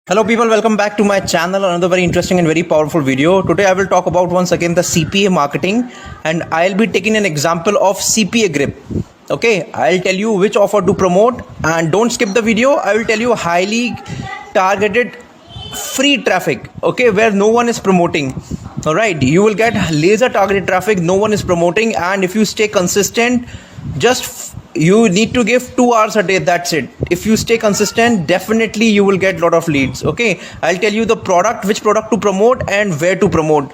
Hello people, welcome back to my channel. Another very interesting and very powerful video. Today I will talk about once again the CPA marketing, and I'll be taking an example of CPA grip. Okay, I'll tell you which offer to promote, and don't skip the video. I will tell you highly targeted free traffic, okay, where no one is promoting. All right, you will get laser targeted traffic, no one is promoting, and if you stay consistent, you need to give 2 hours a day, that's it. If you stay consistent, definitely you will get a lot of leads. Okay, I'll tell you which product to promote and where to promote.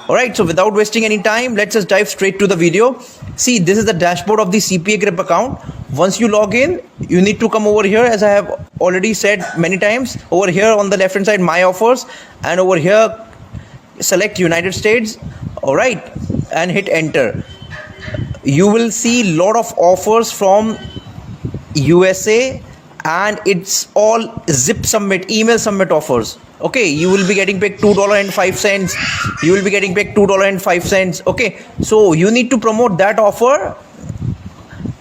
All right, so without wasting any time, let's just dive straight to the video. See, this is the dashboard of the CPA grip account. Once you log in, you need to come over here, as I have already said many times. Over here on the left hand side, my offers, and over here select United States. All right, and hit enter. You will see lot of offers from USA, and it's all zip submit, email submit offers. Okay, you will be getting paid $2.05. You will be getting paid $2.05. Okay, so you need to promote that offer.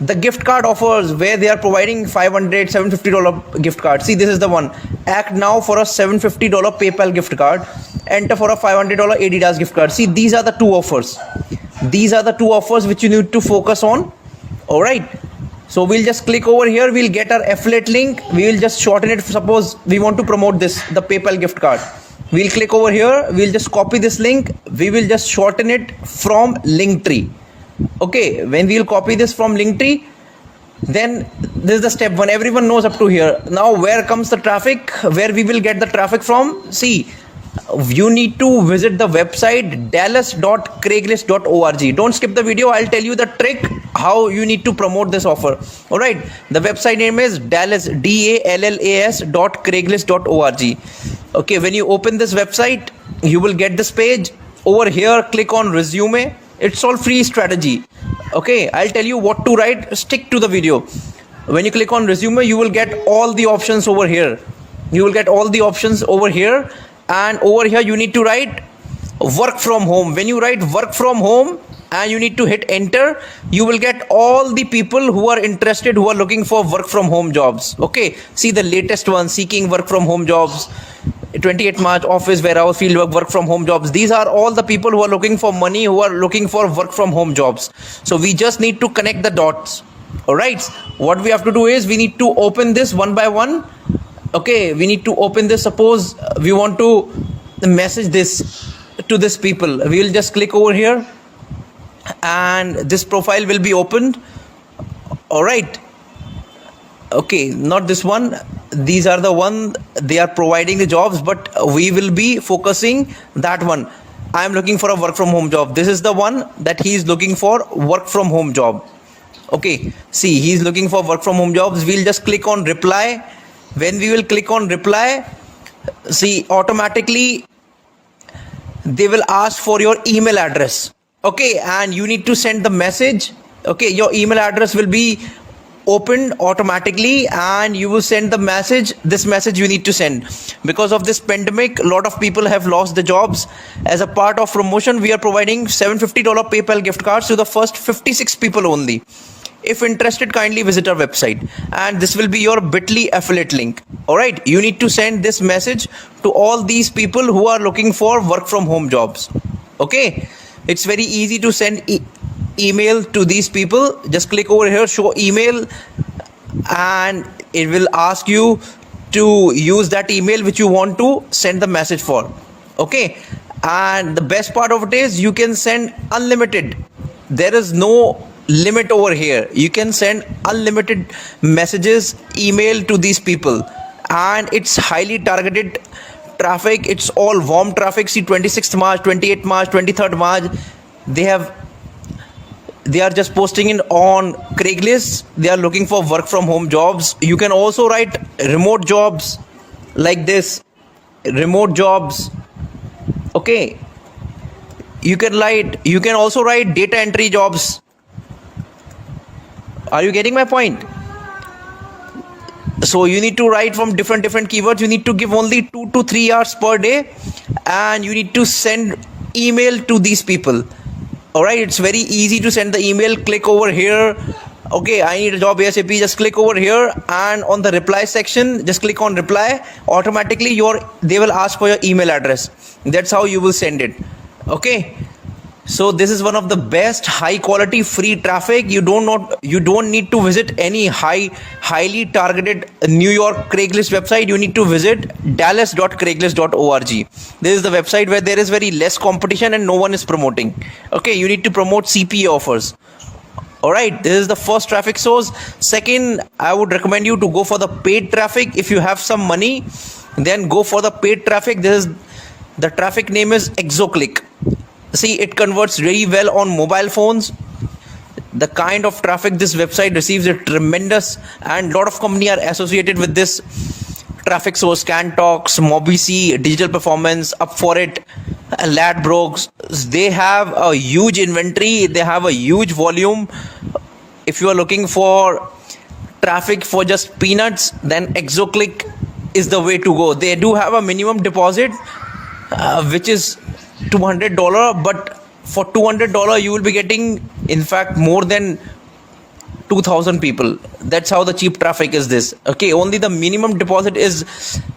The gift card offers where they are providing $500, $750 gift card. See, this is the one. Act now for a $750 PayPal gift card. Enter for a $500 Adidas gift card. See, these are the two offers. These are the two offers which you need to focus on. All right, so we'll just click over here. We'll get our affiliate link. We will just shorten it. Suppose we want to promote the PayPal gift card. We'll click over here. We'll just copy this link. We will just shorten it from Linktree. Okay, when we'll copy this from Linktree, then this is the step one. Everyone knows up to here. Now where comes the traffic? Where we will get the traffic from? See, you need to visit the website dallas.craigslist.org. Don't skip the video. I'll tell you the trick how you need to promote this offer. All right, the website name is Dallas, DALLAS.craigslist.org. okay, when you open this website, you will get this page. Over here, click on resume. It's all free strategy. Okay, I'll tell you what to write. Stick to the video. When you click on resume, you will get all the options over here. You will get all the options over here. And over here you need to write work from home. When you write work from home and you need to hit enter, you will get all the people who are interested, who are looking for work from home jobs. Okay, see the latest one, seeking work from home jobs, 28 March, office, warehouse, field work from home jobs. These are all the people who are looking for money, who are looking for work from home jobs. So we just need to connect the dots. All right, what we have to do is we need to open this one by one. Okay, we need to open this. Suppose we want to message this to this people. We will just click over here and this profile will be opened. All right, okay, not this one. These are the one they are providing the jobs, but we will be focusing that one. I am looking for a work from home job. This is the one that he is looking for, work from home job. Okay, see, he is looking for work from home jobs. We'll just click on reply. When we will click on reply, see, automatically they will ask for your email address. Okay, and you need to send the message. Okay, your email address will be opened automatically and you will send the message. This message you need to send. Because of this pandemic, a lot of people have lost the jobs. As a part of promotion, we are providing $750 PayPal gift cards to the first 56 people only. If interested, kindly visit our website, and this will be your bit.ly affiliate link. All right, you need to send this message to all these people who are looking for work from home jobs. Okay, it's very easy to send email to these people. Just click over here, show email, and it will ask you to use that email which you want to send the message for. Okay, and the best part of it is you can send unlimited. There is no limit over here. You can send unlimited messages, email to these people, and it's highly targeted traffic. It's all warm traffic. See, 26th March, 28th March, 23rd March, they are just posting it on Craigslist. They are looking for work from home jobs. You can also write remote jobs like this, remote jobs. Okay, you can also write data entry jobs. Are you getting my point? So you need to write from different keywords. You need to give only 2 to 3 hours per day, and you need to send email to these people. All right, it's very easy to send the email. Click over here. okay, I need a job ASAP, just click over here, and on the reply section just click on reply. Automatically they will ask for your email address. That's how you will send it. Okay, so this is one of the best high quality free traffic. You don't need to visit any highly targeted New York Craigslist website. You need to visit dallas.craigslist.org. This is the website where there is very less competition and no one is promoting. Okay, you need to promote CPA offers. Alright, this is the first traffic source. Second, I would recommend you to go for the paid traffic. If you have some money, then go for the paid traffic. The traffic name is ExoClick. See, it converts very well on mobile phones. The kind of traffic this website receives is tremendous, and a lot of companies are associated with this traffic source. CanTalks, Mobisy, Digital Performance, Up4It, Ladbrokes. They have a huge inventory. They have a huge volume. If you are looking for traffic for just peanuts, then ExoClick is the way to go. They do have a minimum deposit, which is $200, but for $200 you will be getting, in fact, more than 2,000 people. That's how the cheap traffic is this. Okay, only the minimum deposit is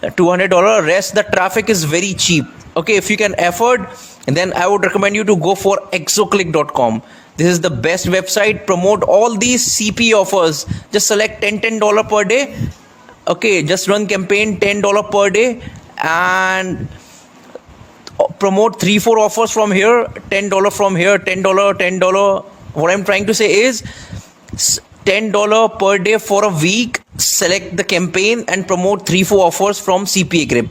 $200. Rest the traffic is very cheap. Okay, if you can afford, then I would recommend you to go for exoclick.com. This is the best website. Promote all these CP offers. Just select $10 per day. Okay, just run campaign $10 per day and promote 3-4 offers from here. $10 from here, $10. What I'm trying to say is $10 per day for a week. Select the campaign and promote 3-4 offers from CPA Grip,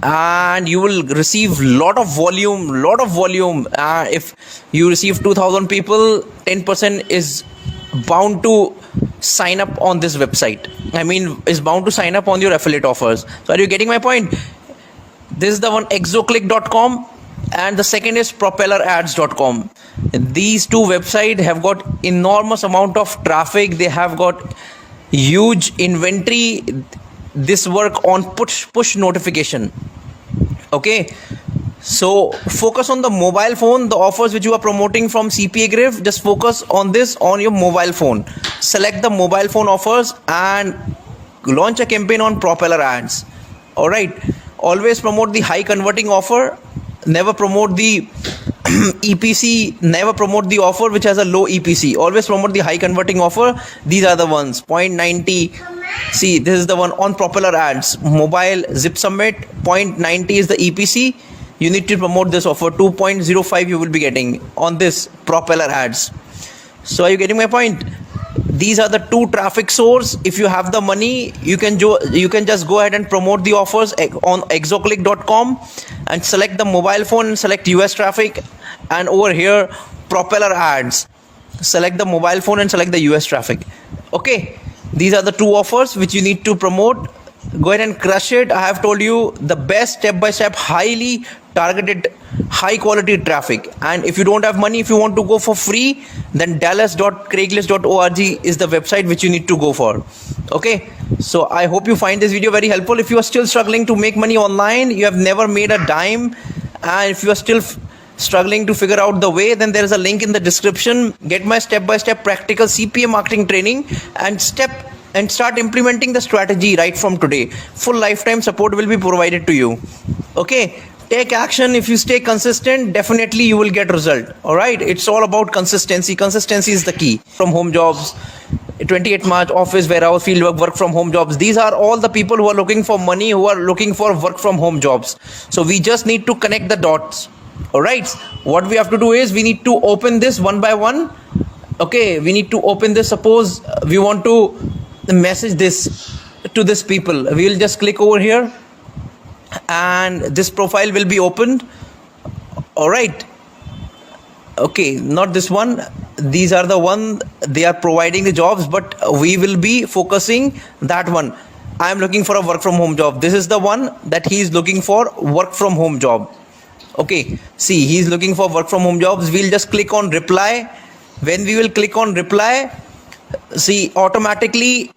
and you will receive lot of volume. If you receive 2,000 people, 10% is bound to sign up on this website. I mean, is bound to sign up on your affiliate offers. So are you getting my point? This is the one, exoclick.com, and the second is propellerads.com. These two websites have got enormous amount of traffic. They have got huge inventory. This work on push notification. Okay, so focus on the mobile phone. The offers which you are promoting from CPA Grip, just focus on this on your mobile phone. Select the mobile phone offers and launch a campaign on Propeller Ads. All right, always promote the high converting offer. Never promote the EPC. Never promote the offer which has a low EPC. Always promote the high converting offer. These are the ones. 0.90. See, this is the one on Propeller Ads. Mobile Zip Submit. 0.90 is the EPC. You need to promote this offer. 2.05 you will be getting on this Propeller Ads. So are you getting my point? These are the two traffic source. If you have the money, you can just go ahead and promote the offers on exoclick.com and select the mobile phone and select US traffic, and over here Propeller Ads, select the mobile phone and select the US traffic. Okay, these are the two offers which you need to promote. Go ahead and crush it. I have told you the best step-by-step, highly targeted, high quality traffic. And if you don't have money, if you want to go for free, then dallas.craigslist.org is the website which you need to go for. Okay, so I hope you find this video very helpful. If you are still struggling to make money online, you have never made a dime, and if you are still struggling to figure out the way, then there is a link in the description. Get my step-by-step practical CPA marketing training and start implementing the strategy right from today. Full lifetime support will be provided to you. Okay, take action. If you stay consistent, definitely you will get result. All right, it's all about consistency. Consistency is the key. From home jobs, 28 March, office, warehouse, fieldwork, work from home jobs. These are all the people who are looking for money, who are looking for work from home jobs. So we just need to connect the dots. All right, what we have to do is we need to open this one by one. Okay, we need to open this. Suppose we want to message this to this people. We will just click over here and this profile will be opened. All right, okay, not this one. These are the one they are providing the jobs, but we will be focusing that one. I am looking for a work from home job. This is the one that he is looking for, work from home job. Okay, see, he is looking for work from home jobs. We'll just click on reply. When we will click on reply, see, automatically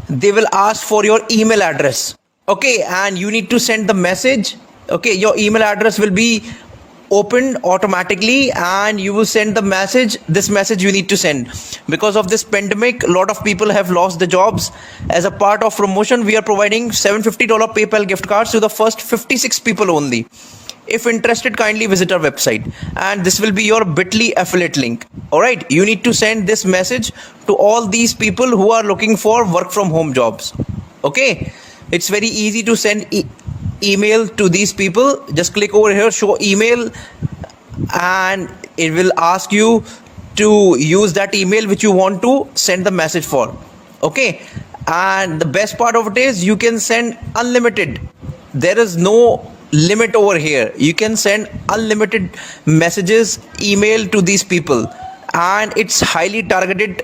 they will ask for your email address. Okay, and you need to send the message. Okay, your email address will be opened automatically and you will send the message. This message you need to send. Because of this pandemic, a lot of people have lost the jobs. As a part of promotion, we are providing $750 PayPal gift cards to the first 56 people only. If interested, kindly visit our website, and this will be your Bitly affiliate link. All right, you need to send this message to all these people who are looking for work from home jobs. Okay, it's very easy to send email to these people. Just click over here, show email, and it will ask you to use that email which you want to send the message for. Okay, and the best part of it is you can send unlimited. There is no limit over here. You can send unlimited messages, email to these people, and it's highly targeted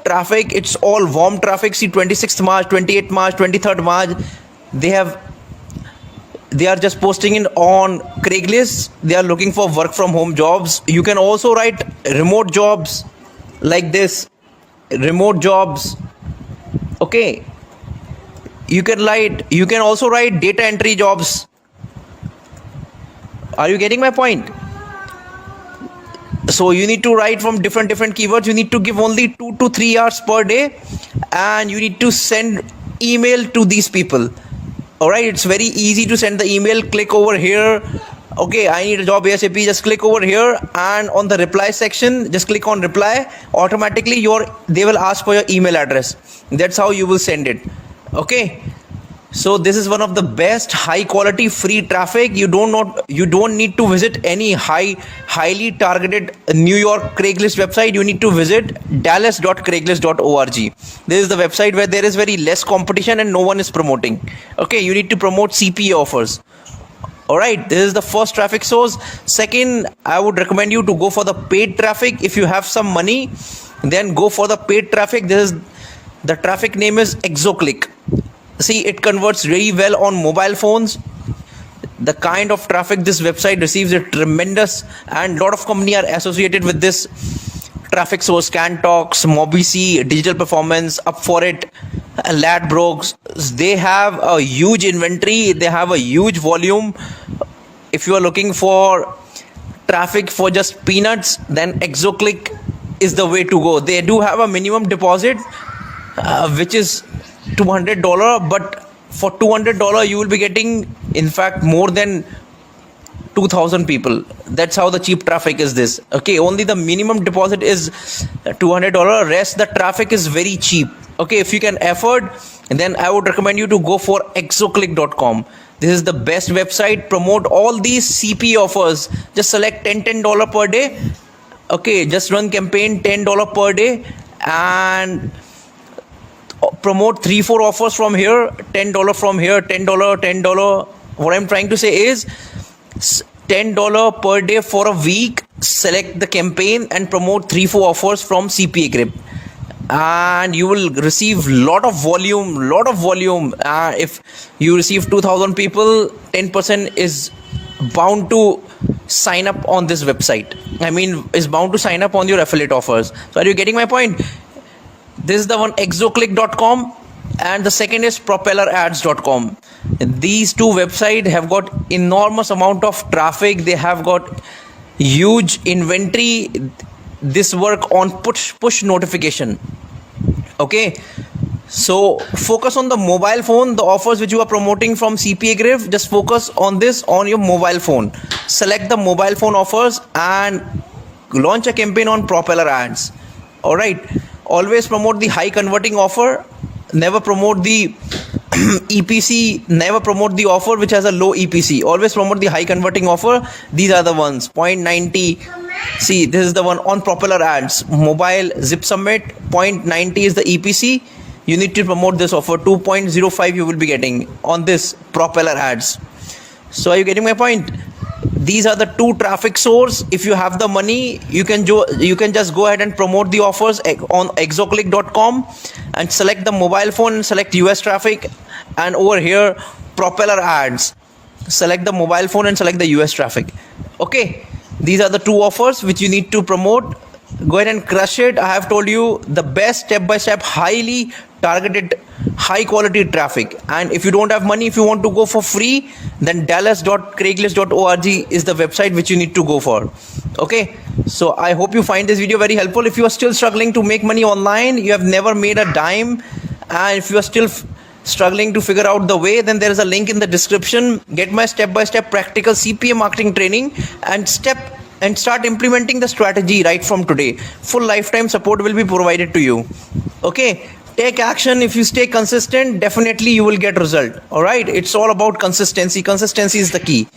traffic. It's all warm traffic. See, 26th March, 28th March, 23rd March, they are just posting it on Craigslist. They are looking for work from home jobs. You can also write remote jobs like this, remote jobs. Okay, you can also write data entry jobs. Are you getting my point? So you need to write from different keywords. You need to give only 2 to 3 hours per day, and you need to send email to these people. All right, it's very easy to send the email. Click over here. Okay, I need a job ASAP. Just click over here, and on the reply section, just click on reply. Automatically, they will ask for your email address. That's how you will send it. Okay. So this is one of the best high quality free traffic. You don't need to visit any highly targeted New York Craigslist website. You need to visit dallas.craigslist.org. This is the website where there is very less competition and no one is promoting. Okay, you need to promote CPA offers. All right, this is the first traffic source. Second, I would recommend you to go for the paid traffic. If you have some money, then go for the paid traffic. The traffic name is ExoClick. See, it converts really well on mobile phones. The kind of traffic this website receives is tremendous, and a lot of companies are associated with this traffic source. CanTalks, Mobisy, Digital Performance, Up For It, Ladbrokes. They have a huge inventory. They have a huge volume. If you are looking for traffic for just peanuts, then ExoClick is the way to go. They do have a minimum deposit, which is $200, but for $200 you will be getting, in fact, more than 2,000 people. That's how the cheap traffic is this. Okay, only the minimum deposit is $200. Rest the traffic is very cheap. Okay, if you can afford, then I would recommend you to go for exoclick.com. This is the best website. Promote all these CP offers. Just select $10 per day. Okay, just run campaign $10 per day and promote 3-4 offers from here. $10 from here, $10. What I'm trying to say is $10 per day for a week. Select the campaign and promote 3-4 offers from CPA Grip, and you will receive lot of volume. If you receive 2,000 people, 10% is bound to sign up on this website. I mean, is bound to sign up on your affiliate offers. So are you getting my point? This is the one, exoclick.com, and the second is propellerads.com. These two websites have got enormous amount of traffic. They have got huge inventory. This work on push notification. Okay, so focus on the mobile phone. The offers which you are promoting from CPA Grip, just focus on this on your mobile phone. Select the mobile phone offers and launch a campaign on Propeller Ads. All right, always promote the high converting offer. Never promote the EPC. Never promote the offer which has a low EPC. Always promote the high converting offer. These are the ones. 0.90. See, this is the one on Propeller Ads. Mobile Zip Summit. 0.90 is the EPC. You need to promote this offer. 2.05 you will be getting on this Propeller Ads. So are you getting my point? These are the two traffic source. If you have the money, you can just go ahead and promote the offers on exoclick.com and select the mobile phone and select US traffic, and over here Propeller Ads, select the mobile phone and select the US traffic. Okay, these are the two offers which you need to promote. Go ahead and crush it. I have told you the best step-by-step highly targeted high quality traffic. And if you don't have money, if you want to go for free, then dallas.craigslist.org is the website which you need to go for. Okay, so I hope you find this video very helpful. If you are still struggling to make money online, you have never made a dime, and if you are still struggling to figure out the way, then there is a link in the description. Get my step-by-step practical CPA marketing training and start implementing the strategy right from today. Full lifetime support will be provided to you. Okay, take action. If you stay consistent, definitely you will get result. All right, it's all about consistency. Consistency is the key.